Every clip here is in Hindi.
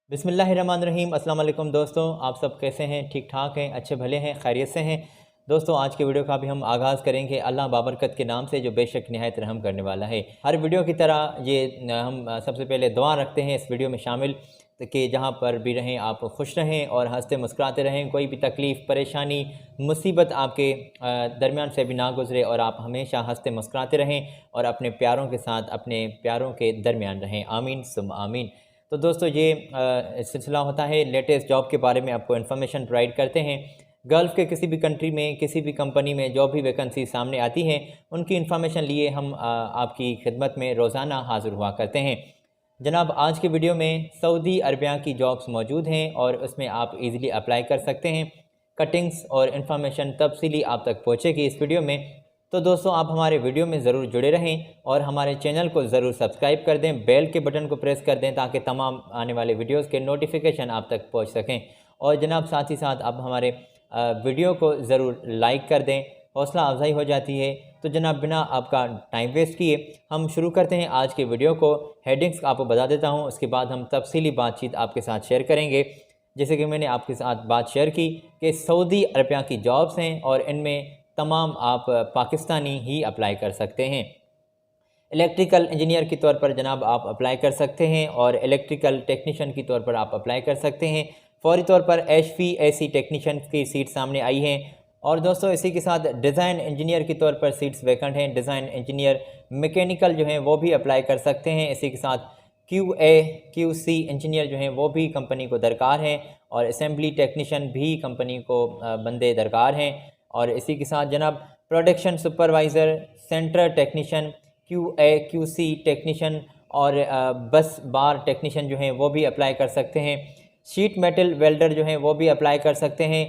बिस्मिल्लाहिर्रहमानिर्रहीम। अस्सलाम वालेकुम दोस्तों, आप सब कैसे हैं? ठीक ठाक हैं, अच्छे भले हैं, खैरियत से हैं। दोस्तों, आज के वीडियो का भी हम आगाज़ करेंगे अल्लाह बाबरकत के नाम से जो बेशक निहायत रहम करने वाला है। हर वीडियो की तरह ये हम सबसे पहले दुआ रखते हैं इस वीडियो में शामिल कि जहाँ पर भी रहें आप खुश रहें और हंसते मुस्कुराते रहें। कोई भी तकलीफ़, परेशानी, मुसीबत आपके दरमियान से भी ना गुज़रे और आप हमेशा हंसते मुस्कुराते रहें और अपने प्यारों के साथ अपने प्यारों के दरमियान रहें। आमीन सुम आमीन। तो दोस्तों, ये सिलसिला होता है लेटेस्ट जॉब के बारे में आपको इन्फॉर्मेशन प्रोवाइड करते हैं। गल्फ़ के किसी भी कंट्री में, किसी भी कंपनी में जो भी वैकेंसी सामने आती हैं, उनकी इन्फॉर्मेशन लिए हम आपकी खिदमत में रोज़ाना हाज़िर हुआ करते हैं। जनाब, आज के वीडियो में सऊदी अरबिया की जॉब्स मौजूद हैं और उसमें आप इजीली अप्लाई कर सकते हैं। कटिंग्स और इन्फॉर्मेशन तफसीली आप तक पहुँचेगी इस वीडियो में। तो दोस्तों, आप हमारे वीडियो में ज़रूर जुड़े रहें और हमारे चैनल को ज़रूर सब्सक्राइब कर दें, बेल के बटन को प्रेस कर दें ताकि तमाम आने वाले वीडियोस के नोटिफिकेशन आप तक पहुंच सकें। और जनाब, साथ ही साथ आप हमारे वीडियो को ज़रूर लाइक कर दें, हौसला अफजाई हो जाती है। तो जनाब, बिना आपका टाइम वेस्ट किए हम शुरू करते हैं आज के वीडियो को। हेडिंग्स आपको बता देता हूँ, उसके बाद हम तफसीली बातचीत आपके साथ शेयर करेंगे। जैसे कि मैंने आपके साथ बात शेयर की कि सऊदी अरबिया की जॉब्स हैं और इनमें तमाम आप पाकिस्तानी ही अप्लाई कर सकते हैं। इलेक्ट्रिकल इंजीनियर के तौर पर जनाब आप अप्लाई कर सकते हैं और इलेक्ट्रिकल टेक्नीशियन के तौर पर आप अप्लाई कर सकते हैं। फौरी तौर पर HVAC टेक्नीशियन की सीट सामने आई हैं। और दोस्तों, इसी के साथ डिज़ाइन इंजीनियर के तौर पर सीट्स वैकेंट हैं। डिज़ाइन इंजीनियर मैकेनिकल जो हैं वो भी अप्लाई कर सकते हैं। इसी के साथ QA QC इंजीनियर जो हैं वो भी कंपनी को दरकार हैं और असेंबली टेक्नीशियन भी कंपनी को बंदे दरकार हैं। और इसी के साथ जनाब production supervisor, centre technician, QA QC technician और बस बार टेक्नीशियन जो हैं वो भी अप्लाई कर सकते हैं। शीट मेटल वेल्डर जो हैं वो भी अप्लाई कर सकते हैं।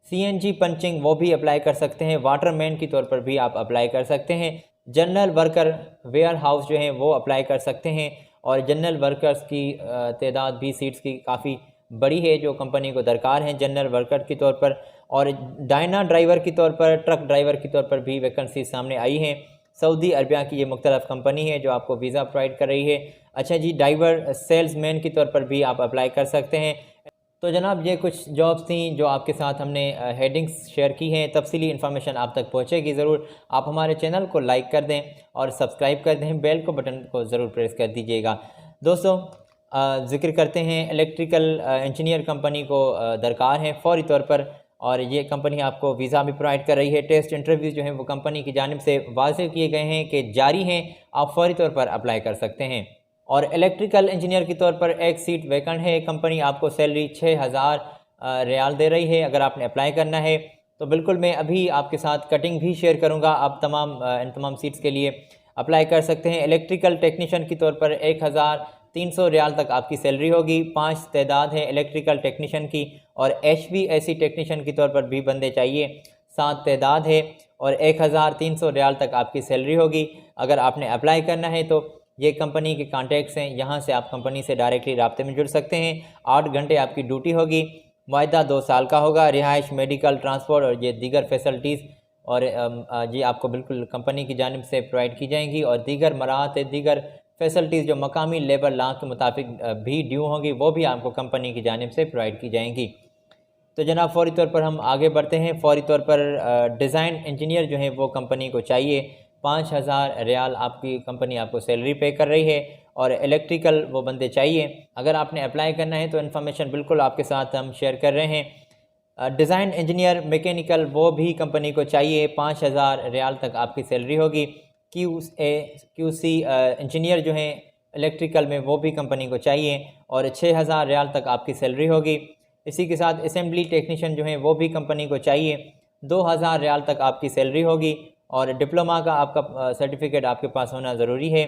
CNG पंचिंग वो भी अप्लाई कर सकते हैं। वाटरमैन के तौर पर भी आप अप्लाई कर सकते हैं। जनरल वर्कर वेयर हाउस जो हैं वो अप्लाई कर सकते हैं। और जनरल वर्कर्स की तादाद भी सीट्स की काफ़ी बड़ी है जो कंपनी को दरकार हैं जनरल वर्कर के तौर पर। और डायना ड्राइवर के तौर पर, ट्रक ड्राइवर के तौर पर भी वैकेंसी सामने आई हैं। सऊदी अरबिया की ये मुख्तलिफ कंपनी है जो आपको वीज़ा प्रोवाइड कर रही है। अच्छा जी, ड्राइवर सेल्समैन के तौर पर भी आप अप्लाई कर सकते हैं। तो जनाब, ये कुछ जॉब्स थी जो आपके साथ हमने हेडिंग्स शेयर की हैं। तफसीली इन्फॉर्मेशन आप तक पहुँचेगी ज़रूर। आप हमारे चैनल को लाइक कर दें और सब्सक्राइब कर दें, बेल को बटन को ज़रूर प्रेस कर दीजिएगा। दोस्तों, ज़िक्र करते हैं इलेक्ट्रिकल इंजीनियर कंपनी को दरकार है फौरी तौर पर और ये कंपनी आपको वीज़ा भी प्रोवाइड कर रही है। टेस्ट इंटरव्यूज़ जो हैं वो कंपनी की जानिब से वाज़ेह किए गए हैं कि जारी हैं, आप फौरी तौर पर अप्लाई कर सकते हैं। और इलेक्ट्रिकल इंजीनियर के तौर पर एक सीट वैकेंट है। कंपनी आपको सैलरी 6000 रियाल दे रही है। अगर आपने अप्लाई करना है तो बिल्कुल मैं अभी आपके साथ कटिंग भी शेयर करूँगा। आप इन तमाम सीट्स के लिए अप्लाई कर सकते हैं। इलेक्ट्रिकल टेक्नीशियन के तौर पर 1300 रियाल तक आपकी सैलरी होगी। 5 तादाद है इलेक्ट्रिकल टेक्नीशियन की और HVAC टेक्नीशियन के तौर पर भी बंदे चाहिए, 7 तादाद है और 1300 रियाल तक आपकी सैलरी होगी। अगर आपने अप्लाई करना है तो ये कंपनी के कॉन्टैक्ट्स हैं, यहाँ से आप कंपनी से डायरेक्टली राब्ते में जुड़ सकते हैं। 8 घंटे आपकी ड्यूटी होगी। मुआहदा 2 साल का होगा। रिहाइश, मेडिकल, ट्रांसपोर्ट और ये दीगर फैसिलिटीज़ और ये आपको बिल्कुल कंपनी की जानिब से प्रोवाइड की जाएंगी। और दीगर मराहत, दीगर फैसिलिटीज़ जो मकामी लेबर लॉ के मुताबिक भी ड्यू होंगी वो भी आपको कंपनी की जानिब से प्रोवाइड की जाएंगी। तो जनाब, फौरी तौर पर हम आगे बढ़ते हैं। फौरी तौर पर डिज़ाइन इंजीनियर जो है वो कंपनी को चाहिए। 5000 रियाल आपकी कंपनी आपको सैलरी पे कर रही है और इलेक्ट्रिकल वो बंदे चाहिए। अगर आपने अप्लाई करना है तो इन्फॉर्मेशन बिल्कुल आपके साथ हम शेयर कर रहे हैं। डिज़ाइन इंजीनियर मैकेनिकल वो भी कंपनी को चाहिए। 5000 रियाल तक आपकी सैलरी होगी। QA QC इंजीनियर जो हैं इलेक्ट्रिकल में वो भी कंपनी को चाहिए और 6000 रियाल तक आपकी सैलरी होगी। इसी के साथ असेंबली टेक्नीशियन जो हैं वो भी कंपनी को चाहिए। 2000 रियाल तक आपकी सैलरी होगी और डिप्लोमा का आपका सर्टिफिकेट आपके पास होना ज़रूरी है।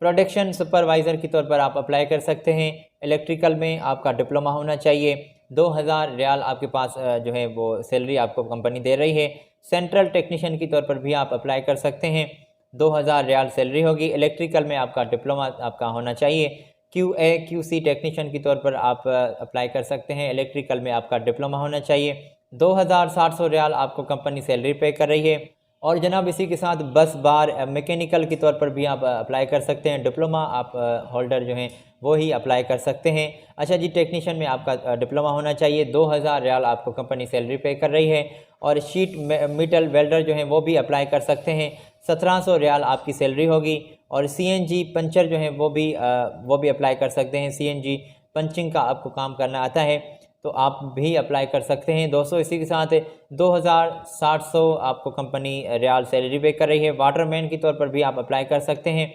प्रोडक्शन सुपरवाइज़र के तौर पर आप अप्लाई कर सकते हैं। इलेक्ट्रिकल में आपका डिप्लोमा होना चाहिए। 2000 रियाल आपके पास जो है वो सैलरी आपको कंपनी दे रही है। सेंट्रल टेक्नीशियन के तौर पर भी आप अप्लाई कर सकते हैं। 2000 रियाल सैलरी होगी। इलेक्ट्रिकल में आपका डिप्लोमा आपका होना चाहिए। QA QC टेक्नीशियन के तौर पर आप अप्लाई कर सकते हैं। इलेक्ट्रिकल में आपका डिप्लोमा होना चाहिए। 2700 रियाल आपको कंपनी सैलरी पे कर रही है। और जनाब, इसी के साथ बस बार मैकेनिकल के तौर पर भी आप अप्लाई कर सकते हैं। डिप्लोमा आप होल्डर जो हैं वो ही अप्लाई कर सकते हैं। अच्छा जी, टेक्नीशियन में आपका डिप्लोमा होना चाहिए। 2000 रियाल आपको कंपनी सैलरी पे कर रही है। और शीट मेटल वेल्डर जो हैं वो भी अप्लाई कर सकते हैं। 1700 रियाल आपकी सैलरी होगी। और सीएनजी पंचर जो हैं वो भी अप्लाई कर सकते हैं। सीएनजी पंचिंग का आपको काम करना आता है तो आप भी अप्लाई कर सकते हैं। दोस्तों इसी के साथ 2700 आपको कंपनी रियाल सैलरी पे कर रही है। वाटरमैन के तौर पर भी आप अप्लाई कर सकते हैं।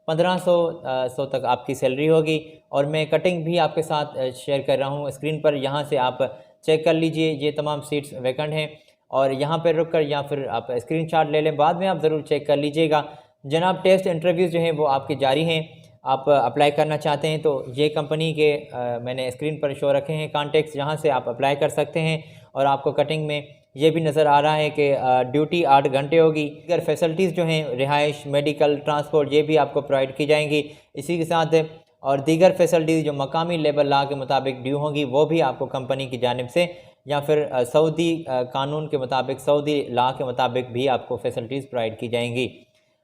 1500 तक आपकी सैलरी होगी। और मैं कटिंग भी आपके साथ शेयर कर रहा हूँ स्क्रीन पर, यहाँ से आप चेक कर लीजिए। ये तमाम सीट्स वैकेंट हैं और यहाँ पर रुक कर या फिर आप स्क्रीनशॉट ले लें, बाद में आप ज़रूर चेक कर लीजिएगा। जनाब टेस्ट इंटरव्यूज़ जो हैं वो आपके जारी हैं। आप अप्लाई करना चाहते हैं तो ये कंपनी के मैंने स्क्रीन पर शो रखे हैं कॉन्टेक्ट्स, जहाँ से आप अप्लाई कर सकते हैं। और आपको कटिंग में ये भी नज़र आ रहा है कि ड्यूटी 8 घंटे होगी। अगर फैसिलिटीज़ जो हैं रिहाइश, मेडिकल, ट्रांसपोर्ट ये भी आपको प्रोवाइड की जाएंगी। इसी के साथ और दीगर फैसिलिटीज़ जो मकामी लेबर लॉ के मुताबिक ड्यू होंगी वो भी आपको कंपनी की जानिब से या फिर सऊदी कानून के मुताबिक, सऊदी लॉ के मुताबिक भी आपको फैसिलिटीज़ प्रोवाइड की जाएंगी।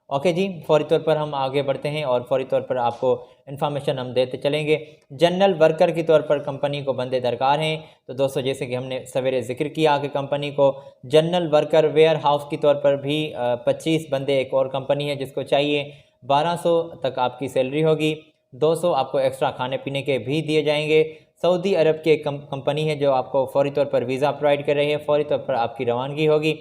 ओके जी, फौरी तौर पर हम आगे बढ़ते हैं और फौरी तौर पर आपको इन्फॉर्मेशन हम देते चलेंगे। जनरल वर्कर के तौर पर कंपनी को बंदे दरकार हैं। तो दोस्तों जैसे कि हमने सवेरे ज़िक्र किया कि कंपनी को जनरल वर्कर वेयर हाउस के तौर पर भी 25 बंदे एक और कंपनी है जिसको चाहिए। 1200 तक आपकी सैलरी होगी। 200 आपको एक्स्ट्रा खाने पीने के भी दिए जाएंगे। सऊदी अरब की कंपनी है जो आपको फौरी तौर पर वीज़ा प्रोवाइड कर रही है। फौरी तौर पर आपकी रवानगी होगी।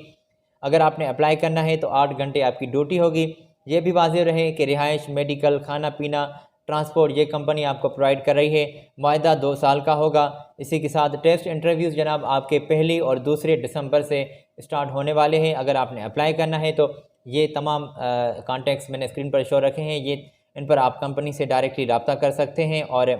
अगर आपने अप्लाई करना है तो 8 घंटे आपकी ड्यूटी होगी। ये भी वाज़ेह रहे कि रिहाइश, मेडिकल, खाना पीना, ट्रांसपोर्ट ये कंपनी आपको प्रोवाइड कर रही है। मुआहदा 2 साल का होगा। इसी के साथ टेस्ट इंटरव्यूज़ जनाब आपके 1 और 2 दिसंबर से स्टार्ट होने वाले हैं। अगर आपने अप्लाई करना है तो ये तमाम कॉन्टैक्ट्स मैंने स्क्रीन पर शो रखे हैं, ये इन पर आप कंपनी से डायरेक्टली रब्ता कर सकते हैं। और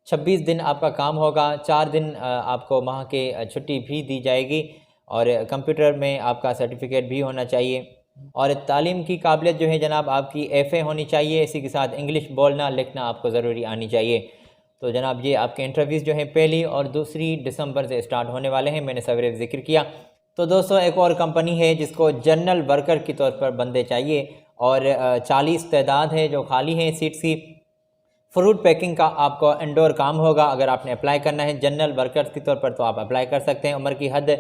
26 दिन आपका काम होगा। 4 दिन आपको माह के छुट्टी भी दी जाएगी। और कंप्यूटर में आपका सर्टिफिकेट भी होना चाहिए। और तालीम की काबिलियत जो है जनाब आपकी FA होनी चाहिए। इसी के साथ इंग्लिश बोलना लिखना आपको ज़रूरी आनी चाहिए। तो जनाब ये आपके इंटरव्यूज़ जो हैं 1 और 2 दिसंबर से स्टार्ट होने वाले हैं, मैंने सवेरे जिक्र किया। तो दोस्तों एक और कंपनी है जिसको जनरल वर्कर के तौर पर बंदे चाहिए और 40 तादाद है जो खाली हैं सीट्स की। फ्रूट पैकिंग का आपको इंडोर काम होगा। अगर आपने अप्लाई करना है जनरल वर्कर्स के तौर पर तो आप अप्लाई कर सकते हैं। उम्र की हद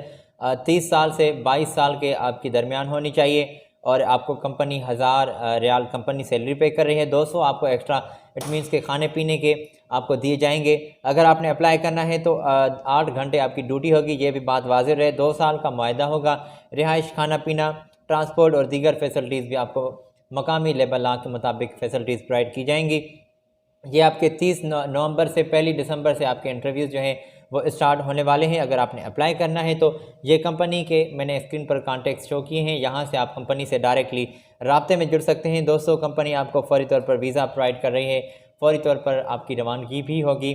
30 साल से 22 साल के आपकी दरमियान होनी चाहिए। और आपको कंपनी 1000 रियाल कंपनी सैलरी पे कर रही है। 200 आपको एक्स्ट्रा इट मीन्स के खाने पीने के आपको दिए जाएंगे। अगर आपने अप्लाई करना है तो 8 घंटे आपकी ड्यूटी होगी। ये भी बात वाज़ेह रहे। 2 साल का मुआहदा होगा। रिहाइश, खाना पीना, ट्रांसपोर्ट और दीगर फैसिलिटीज़ भी आपको मकामी लेबर लॉ के मुताबिक फ़ैसिलिटीज़ प्रोवाइड की जाएंगी। ये आपके 30 नवंबर से 1 दिसंबर से आपके इंटरव्यूज़ जो हैं वो स्टार्ट होने वाले हैं। अगर आपने अप्लाई करना है तो ये कंपनी के मैंने स्क्रीन पर कॉन्टैक्ट शो किए हैं, यहाँ से आप कंपनी से डायरेक्टली राब्ते में जुड़ सकते हैं। दोस्तों कंपनी आपको फौरी तौर पर वीज़ा प्रोवाइड कर रही है, फौरी तौर पर आपकी रवानगी भी होगी।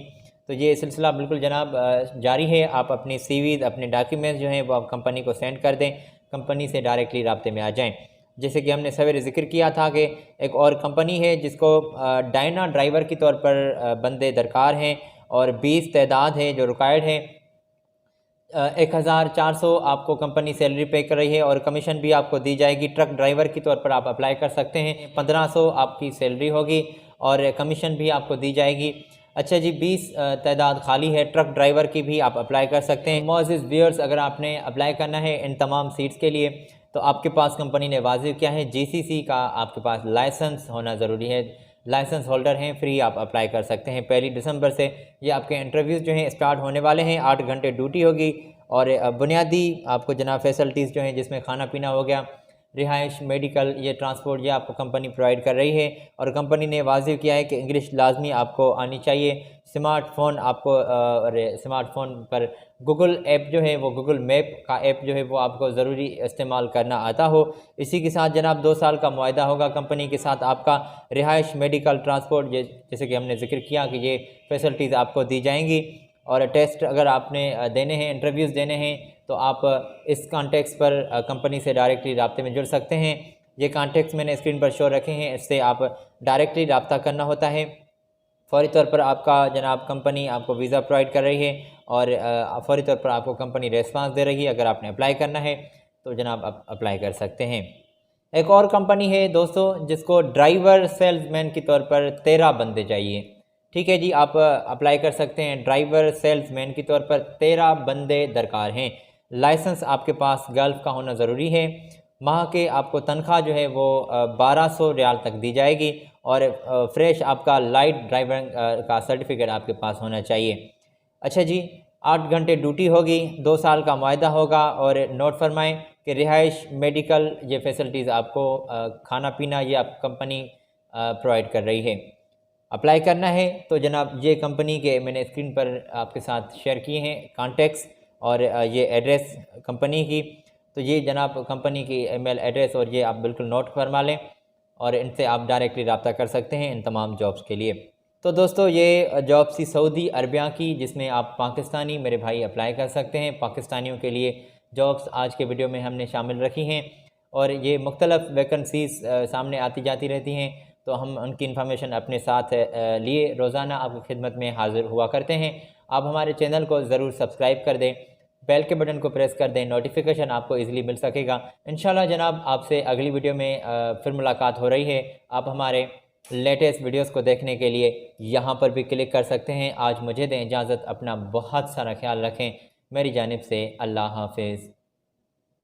तो ये सिलसिला बिल्कुल जनाब जारी है। आप अपनी CV, अपने डॉक्यूमेंट्स जो हैं वो आप कंपनी को सेंड कर दें, कंपनी से डायरेक्टली राब्ते में आ जाएँ। जैसे कि हमने सवेरे ज़िक्र किया था कि एक और कंपनी है जिसको डायना ड्राइवर के तौर पर बंदे दरकार हैं और 20 तादाद है जो रिक्वायर्ड है। 1400 आपको कंपनी सैलरी पे कर रही है और कमीशन भी आपको दी जाएगी। ट्रक ड्राइवर के तौर पर आप अप्लाई कर सकते हैं। 1500 आपकी सैलरी होगी और कमीशन भी आपको दी जाएगी। अच्छा जी, 20 तादाद खाली है। ट्रक ड्राइवर की भी आप अप्लाई कर सकते हैं। मोअज़्ज़िज़ व्यूअर्स, अगर आपने अप्लाई करना है इन तमाम सीट्स के लिए तो आपके पास कंपनी ने वाज़ेह किया है GCC का आपके पास लाइसेंस होना ज़रूरी है। लाइसेंस होल्डर हैं, फ्री आप अप्लाई कर सकते हैं। 1 दिसंबर से ये आपके इंटरव्यूज़ जो हैं स्टार्ट होने वाले हैं। 8 घंटे ड्यूटी होगी और बुनियादी आपको जनाब फैसिलिटीज़ जो हैं जिसमें खाना पीना हो गया, रिहाइश, मेडिकल, ये ट्रांसपोर्ट ये आपको कंपनी प्रोवाइड कर रही है। और कंपनी ने वाज़ेह किया है कि इंग्लिश लाजमी आपको आनी चाहिए। स्मार्टफ़ोन आपको और स्मार्टफ़ोन पर गूगल ऐप जो है वो गूगल मैप का ऐप जो है वो आपको ज़रूरी इस्तेमाल करना आता हो। इसी के साथ जनाब 2 साल का मुआहदा होगा कंपनी के साथ आपका। रिहाइश, मेडिकल, ट्रांसपोर्ट जैसे कि हमने ज़िक्र किया कि ये फैसिलिटीज़ आपको दी जाएंगी। और टेस्ट अगर आपने देने हैं, इंटरव्यूज़ देने हैं तो आप इस कॉन्टेक्ट्स पर कंपनी से डायरेक्टली राब्ते में जुड़ सकते हैं। ये कॉन्टेक्ट्स मैंने स्क्रीन पर शो रखे हैं, इससे आप डायरेक्टली रब्ता करना होता है। फौरी तौर पर आपका जनाब कंपनी आपको वीज़ा प्रोवाइड कर रही है और फौरी तौर पर आपको कंपनी रेस्पॉन्स दे रही है। अगर आपने अप्लाई करना है तो जनाब आप अप्लाई कर सकते हैं। एक और कंपनी है दोस्तों जिसको ड्राइवर सेल्समैन के तौर पर 13 बंदे चाहिए। ठीक है जी, आप अप्लाई कर सकते हैं। ड्राइवर सेल्समैन के तौर पर 13 बंदे दरकार हैं। लाइसेंस आपके पास गल्फ़ का होना ज़रूरी है। माह के आपको तनख्वाह जो है वो 1200 रियाल तक दी जाएगी और फ्रेश आपका लाइट ड्राइवर का सर्टिफिकेट आपके पास होना चाहिए। अच्छा जी, 8 घंटे ड्यूटी होगी, 2 साल का मुआहदा होगा और नोट फरमाएं कि रिहाइश, मेडिकल ये फैसिलिटीज़ आपको खाना पीना ये आप कंपनी प्रोवाइड कर रही है। अप्लाई करना है तो जनाब ये कंपनी के मैंने स्क्रीन पर आपके साथ शेयर किए हैं कॉन्टेक्ट्स और ये एड्रेस कंपनी की। तो ये जनाब कंपनी की ईमेल एड्रेस और ये आप बिल्कुल नोट फरमा लें और इनसे आप डायरेक्टली रब्ता कर सकते हैं इन तमाम जॉब्स के लिए। तो दोस्तों ये जॉब थी सऊदी अरबिया की, जिसमें आप पाकिस्तानी मेरे भाई अप्लाई कर सकते हैं। पाकिस्तानियों के लिए जॉब्स आज के वीडियो में हमने शामिल रखी हैं और ये मुख्तलिफ़ वैकेंसीज़ सामने आती जाती रहती हैं, तो हम उनकी इन्फॉर्मेशन अपने साथ लिए रोज़ाना आपकी खिदमत में हाज़िर हुआ करते हैं। आप हमारे चैनल को ज़रूर सब्सक्राइब कर दें, बेल के बटन को प्रेस कर दें, नोटिफिकेशन आपको इजीली मिल सकेगा। इंशाल्लाह जनाब आपसे अगली वीडियो में फिर मुलाकात हो रही है। आप हमारे लेटेस्ट वीडियोस को देखने के लिए यहाँ पर भी क्लिक कर सकते हैं। आज मुझे दें इजाज़त, अपना बहुत सारा ख्याल रखें। मेरी जानिब से अल्लाह हाफिज़।